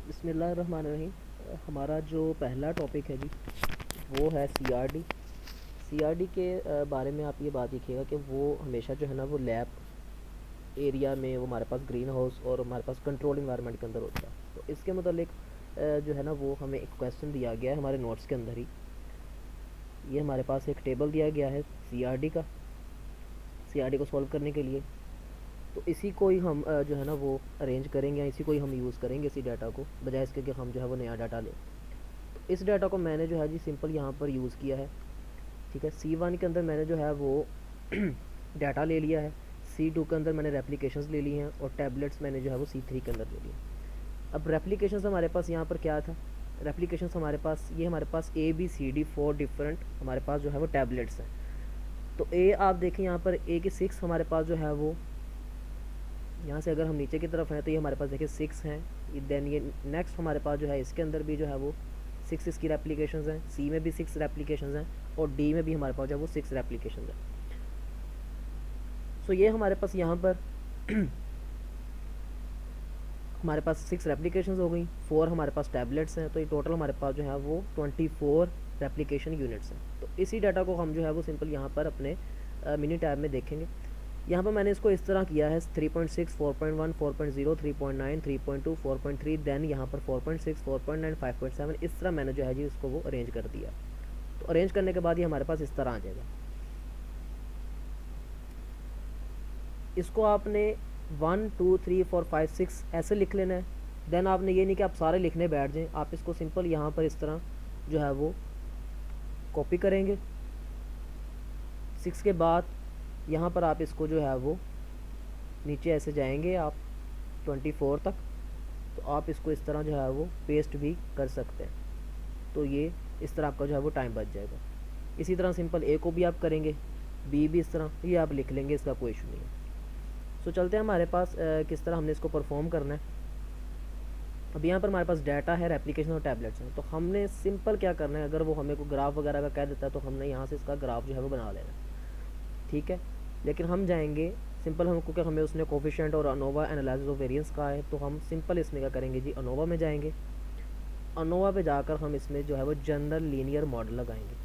बिस्मिल्लाहिर्रहमानिर्रहीम। हमारा जो पहला टॉपिक है जी वो है सीआरडी। सीआरडी के बारे में आप ये बात देखिएगा कि वो हमेशा जो है ना वो लैब एरिया में वो हमारे पास ग्रीन हाउस और हमारे पास कंट्रोल इन्वायरमेंट के अंदर होता है। तो इसके मतलब जो है ना वो हमें एक क्वेश्चन दिया गया है हमारे नोट्स के अंदर ही। ये हमारे पास एक टेबल दिया गया है सीआरडी का, सीआरडी को सॉल्व करने के लिए। तो इसी को ही हम जो है ना वो अरेंज करेंगे या इसी को ही हम यूज़ करेंगे इसी डाटा को, बजाय इसके कि हम जो है वो नया डाटा लें। तो इस डाटा को मैंने जो है जी सिंपल यहाँ पर यूज़ किया है। ठीक है, C1 के अंदर मैंने जो है वो डाटा ले लिया है, C2 के अंदर मैंने रेप्लिकेशंस ले ली हैं और टैबलेट्स मैंने जो है वो C3 के अंदर ले लिए। अब रेप्लिकेशंस हमारे पास यहाँ पर क्या था, रेप्लिकेशंस हमारे पास ये हमारे पास ABCD 4 डिफरेंट हमारे पास जो है वो टैबलेट्स हैं। तो ए आप देखें यहाँ पर ए की 6 हमारे पास जो है वो, यहाँ से अगर हम नीचे की तरफ हैं तो ये हमारे पास देखिए 6 हैं। देन ये नेक्स्ट हमारे पास जो है इसके अंदर भी जो है वो 6 इसकी रेप्लिकेशंस हैं, सी में भी 6 रेप्लिकेशंस हैं और डी में भी हमारे पास जो है वो 6 रेप्लिकेशंस हैं। सो ये हमारे पास यहाँ पर हमारे पास 6 रेप्लिकेशंस हो गई, 4 हमारे पास टैबलेट्स हैं। तो ये टोटल हमारे पास जो है वो 24 रेप्लिकेशन यूनिट्स हैं। तो इसी डाटा को हम जो है वो सिंपल यहाँ पर अपने मिनी टैब में देखेंगे। यहाँ पर मैंने इसको इस तरह किया है 3.6, 4.1, 4.0, 3.9, 3.2, 4.3, देन यहाँ पर 4.6, 4.9, 5.7, इस तरह मैंने जो है जी उसको वो अरेंज कर दिया। तो अरेंज करने के बाद ये हमारे पास इस तरह आ जाएगा। इसको आपने 1 2 3 4 5 6 ऐसे लिख लेना है। देन आपने ये नहीं कि आप सारे लिखने बैठ जाएं, आप इसको सिंपल यहाँ पर इस तरह जो है वो कॉपी करेंगे। 6 के बाद यहाँ पर आप इसको जो है वो नीचे ऐसे जाएंगे आप 24 तक, तो आप इसको इस तरह जो है वो पेस्ट भी कर सकते हैं। तो ये इस तरह आपका जो है वो टाइम बच जाएगा। इसी तरह सिंपल ए को भी आप करेंगे, बी भी इस तरह, ये आप लिख लेंगे, इसका कोई इशू नहीं है। सो चलते हैं हमारे पास किस तरह हमने इसको परफॉर्म करना है। अब यहाँ पर हमारे पास डाटा है, एप्लीकेशन और टैबलेट्स हैं। तो हमने सिंपल क्या करना है, अगर वो हमें को ग्राफ वगैरह का कह देता है तो हमने यहाँ से इसका ग्राफ जो है वो बना लेना है। ठीक है, लेकिन हम जाएंगे सिंपल, हमको क्या हमें उसने कोफिशिएंट और अनोवा एनालिसिस ऑफ वेरिएंस कहा है, तो हम सिंपल इसमें क्या करेंगे जी, अनोवा में जाएंगे। अनोवा पे जाकर हम इसमें जो है वो जनरल लीनियर मॉडल लगाएंगे।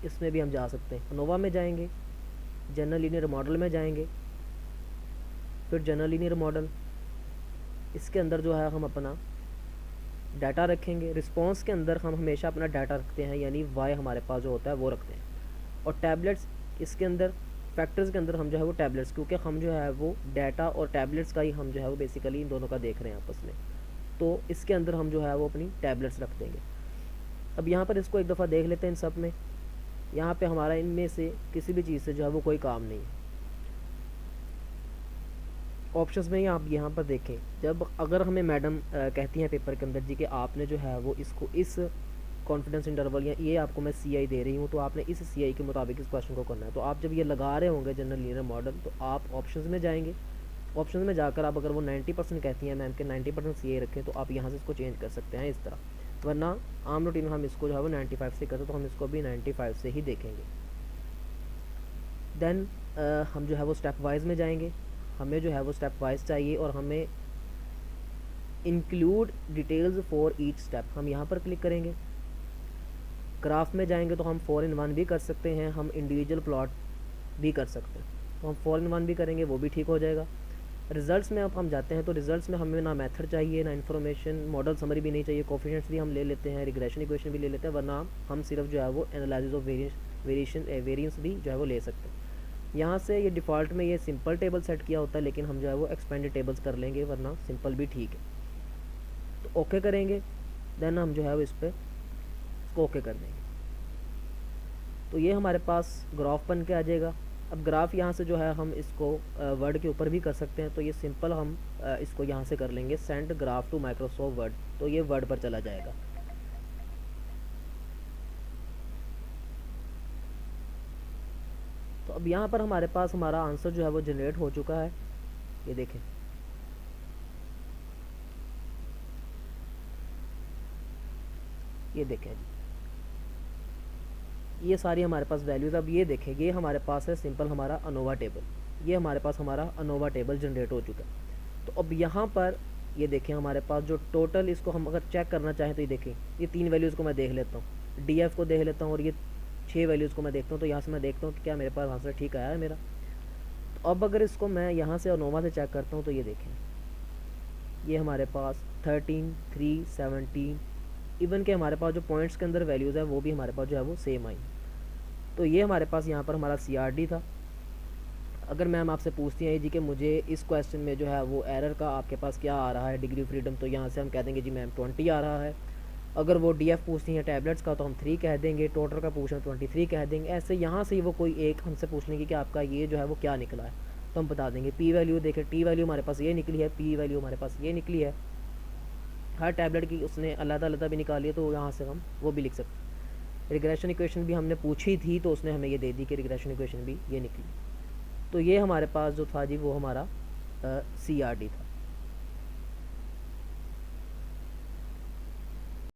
इसमें भी हम जा सकते हैं, अनोवा में जाएंगे, जनरल लीनियर मॉडल में जाएंगे, फिर जनरल लीनियर मॉडल, इसके अंदर जो है हम अपना डाटा रखेंगे। रिस्पॉन्स के अंदर हम हमेशा अपना डाटा रखते हैं, यानी वाई हमारे पास जो होता है वो रखते हैं। और टैबलेट्स इसके अंदर, फैक्टर्स के अंदर हम जो है वो टैबलेट्स, क्योंकि हम जो है वो डाटा और टैबलेट्स का ही हम जो है वो बेसिकली इन दोनों का देख रहे हैं आपस में, तो इसके अंदर हम जो है वो अपनी टैबलेट्स रख देंगे। अब यहाँ पर इसको एक दफ़ा देख लेते हैं इन सब में। यहाँ पे हमारा इनमें से किसी भी चीज़ से जो है वो कोई काम नहीं है। ऑप्शंस में ही आप यहाँ पर देखें, जब अगर हमें मैडम कहती हैं पेपर के अंदर जी कि आपने जो है वो इसको इस कॉन्फिडेंस इंटरवल या ये आपको मैं CI दे रही हूँ, तो आपने इस CI के मुताबिक इस क्वेश्चन को करना है। तो आप जब ये लगा रहे होंगे जनरल लीनियर मॉडल, तो आप ऑप्शंस में जाएंगे। ऑप्शंस में जाकर आप अगर वो 90% कहती हैं मैम के 90% CI रखें, तो आप यहाँ से इसको चेंज कर सकते हैं इस तरह। वरना आम रूटीन में हम इसको जो है वो 95 से करते, तो हम इसको भी 95 से ही देखेंगे। देन हम जो है वो स्टेप वाइज में जाएंगे। हमें जो है वो स्टेप वाइज चाहिए और हमें include details for each step, हम यहाँ पर क्लिक करेंगे। ग्राफ में जाएंगे तो हम 4 in 1 भी कर सकते हैं, हम इंडिविजुअल प्लॉट भी कर सकते हैं। तो हम 4 in 1 भी करेंगे, वो भी ठीक हो जाएगा। रिजल्ट्स में अब हम जाते हैं, तो रिजल्ट्स में हमें ना मेथड चाहिए, ना इन्फॉर्मेशन, मॉडल समरी भी नहीं चाहिए, कोफिशिएंट्स भी हम ले लेते हैं, रिग्रेशन इक्वेशन भी ले लेते हैं, वरना हम सिर्फ जो है वो एनालिसिस ऑफ वेरिएंस भी जो है वो ले सकते हैं। यहाँ से ये डिफ़ॉल्ट में ये सिंपल टेबल सेट किया होता है, लेकिन हम जो है वो एक्सपेंडेड टेबल्स कर लेंगे, वरना सिंपल भी ठीक है। तो ओके करेंगे, देन हम जो है वो इस पर इसको ओके कर देंगे। तो ये हमारे पास ग्राफ बन के आ जाएगा। अब ग्राफ यहाँ से जो है हम इसको वर्ड के ऊपर भी कर सकते हैं, तो ये सिंपल हम इसको यहाँ से कर लेंगे send graph to Microsoft Word, तो ये वर्ड पर चला जाएगा। तो अब यहाँ पर हमारे पास हमारा आंसर जो है वो जनरेट हो चुका है, ये देखें। ये देखें जी, ये सारी हमारे पास वैल्यूज़। अब ये देखें, ये हमारे पास है सिंपल हमारा अनोवा टेबल, ये हमारे पास हमारा अनोवा टेबल जनरेट हो चुका है। तो अब यहाँ पर ये देखें हमारे पास जो टोटल, इसको हम अगर चेक करना चाहें तो ये देखें, ये 3 वैल्यूज़ को मैं देख लेता हूँ, डी एफ को देख लेता हूँ और ये 6 वैल्यूज़ को मैं देखता हूँ। तो यहाँ से मैं देखता हूँ कि क्या मेरे पास आंसर ठीक आया है मेरा। तो अब अगर इसको मैं यहाँ से अनोवा से चेक करता हूँ तो ये देखें, ये हमारे पास 13, 3, 17, इवन के हमारे पास जो पॉइंट्स के अंदर वैल्यूज़ है वो भी हमारे पास जो है वो सेम आई। तो ये हमारे पास यहाँ पर हमारा CRD था। अगर मैम आपसे पूछती हैं जी कि मुझे इस क्वेश्चन में जो है वो एरर का आपके पास क्या आ रहा है डिग्री फ्रीडम, तो यहाँ से हम कह देंगे जी मैम 20 आ रहा है। अगर वो DF पूछती हैं टैबलेट्स का तो हम 3 कह देंगे, टोटल का पूछना 23 कह देंगे। ऐसे यहाँ से ही वो कोई एक हमसे पूछ लेंगे कि आपका ये जो है वो क्या निकला है, तो हम बता देंगे। P वैल्यू देखें, T वैल्यू हमारे पास ये निकली है, P वैल्यू हमारे पास ये निकली है। हर टैबलेट की उसने अलग-अलग भी निकाली है, तो यहाँ से हम वो भी लिख सकते। रिग्रेशन इक्वेशन भी हमने पूछी थी तो उसने हमें ये दे दी कि रिग्रेशन इक्वेशन भी ये निकली। तो ये हमारे पास जो था जी वो हमारा CRD था।